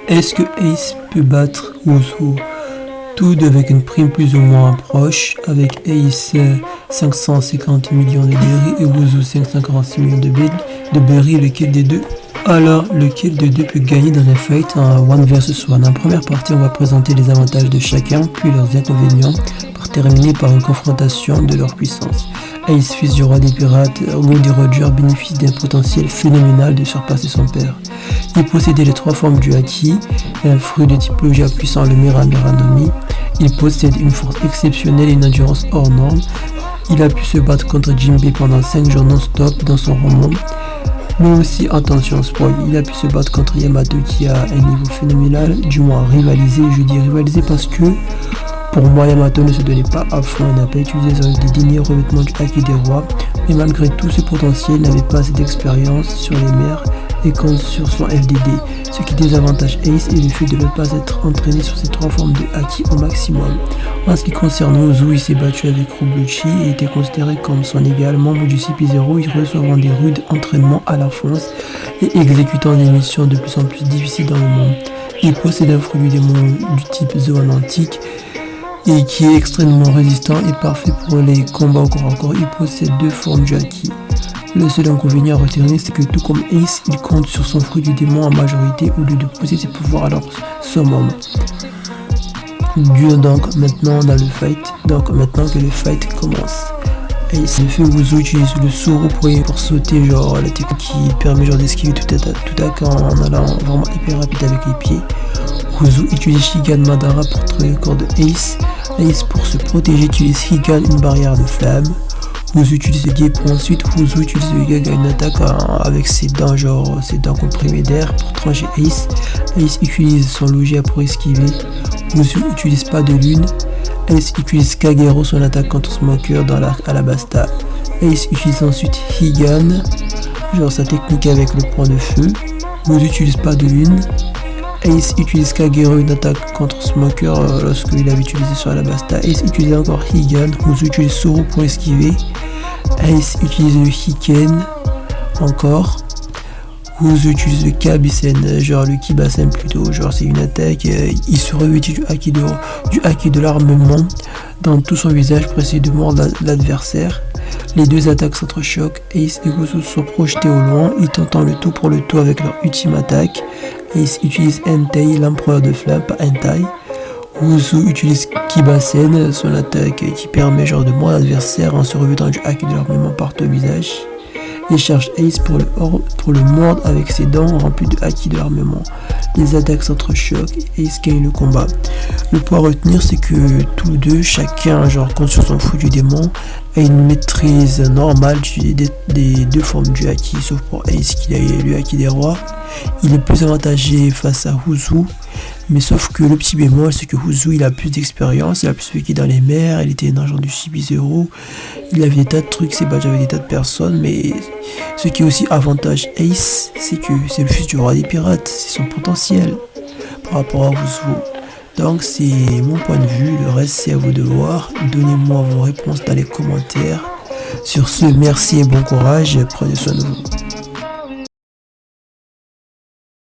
Est-ce que Ace peut battre Wuzu? Tout avec une prime plus ou moins proche, avec Ace 550 millions de berry et Wuzu 546 millions de berry, lequel des deux? Alors, lequel des deux peut gagner dans un fight en 1 vs 1? En première partie, on va présenter les avantages de chacun, puis leurs inconvénients, pour terminer par une confrontation de leur puissance. Ace, fils du roi des pirates, Goldie Roger, bénéficie d'un potentiel phénoménal de surpasser son père. Il possédait les 3 formes du Haki, un fruit de type Logia puissant, le Miranomi. Il possède une force exceptionnelle et une endurance hors norme. Il a pu se battre contre Jinbei pendant 5 jours non-stop dans son roman. Mais aussi, attention spoil, il a pu se battre contre Yamato qui a un niveau phénoménal, du moins rivalisé. Je dis rivalisé parce que pour moi Yamato ne se donnait pas à fond, il n'a pas utilisé des derniers revêtements du Haki des rois, mais malgré tout ce potentiel, il n'avait pas assez d'expérience sur les mers et compte sur son FDD, ce qui désavantage Ace et le fait de ne pas être entraîné sur ces 3 formes de Haki au maximum. En ce qui concerne Wuzu, il s'est battu avec Robluchi et était considéré comme son égal, membre du CP0, il recevant des rudes entraînements à la fonce et exécutant des missions de plus en plus difficiles dans le monde. Il possède un fruit du démon du type zone antique et qui est extrêmement résistant et parfait pour les combats au corps à corps. Il possède 2 formes du Haki. Le seul inconvénient à retenir, c'est que tout comme Ace, il compte sur son fruit du démon en majorité au lieu de pousser ses pouvoirs à leur summum. Dur donc maintenant dans le fight, donc maintenant que le fight commence. Ace le fait Wuzu utilise le Soro pour sauter, genre la technique qui permet genre d'esquiver tout attaque en allant vraiment hyper rapide avec les pieds. Wuzu utilise Shigan Madara pour trouver le corps de Ace. Ace pour se protéger utilise Higan, une barrière de flamme. Wuzu utilise le Gepo, ensuite Wuzu utilise le Gaga, une attaque avec ses dents, genre ses dents comprimées d'air pour trancher Ace. Ace utilise son Logia pour esquiver. Wuzu utilise pas de lune. Ace utilise Kagero, son attaque contre Smoker dans l'arc Alabasta. Ace utilise ensuite Higan, genre sa technique avec le point de feu. Wuzu utilise pas de lune. Ace utilise Kagero, une attaque contre Smoker lorsqu'il avait utilisé sur Alabasta. Ace utilise encore Higan. Wuzu utilise Soro pour esquiver. Ace utilise le Hiken encore. Wuzu utilise le Kabisen, genre le Kibasen plutôt, genre c'est une attaque, il se revêtit du haki de l'armement dans tout son visage pour essayer de mordre l'adversaire. Les deux attaques s'entrechoquent, Ace et Wuzu sont projetés au loin, ils tentent le tout pour le tout avec leur ultime attaque. Ace utilise Entei, l'empereur de flamme, pas Entai. Wuzu utilise Kibasen, son attaque qui permet genre de mordre l'adversaire en se revêtant du haki de l'armement partout au visage. Il charge Ace pour le mordre avec ses dents remplies de haki de l'armement. Les attaques s'entrechoquent et Ace gagne le combat. Le point à retenir, c'est que tous les deux, chacun genre compte sur son fruit du démon, a une maîtrise normale des 2 formes du haki, sauf pour Ace qui a le haki des rois. Il est plus avantagé face à Wuzu, mais sauf que le petit bémol, c'est que Wuzu il a plus d'expérience, il a plus vécu dans les mers, il était un agent du CP0, il avait des tas de trucs, il s'est battu avec des tas de personnes, mais ce qui est aussi avantage Ace, c'est que c'est le fils du roi des pirates, c'est son potentiel par rapport à Wuzu. Donc c'est mon point de vue, le reste c'est à vous de voir, donnez-moi vos réponses dans les commentaires. Sur ce, merci et bon courage, prenez soin de vous.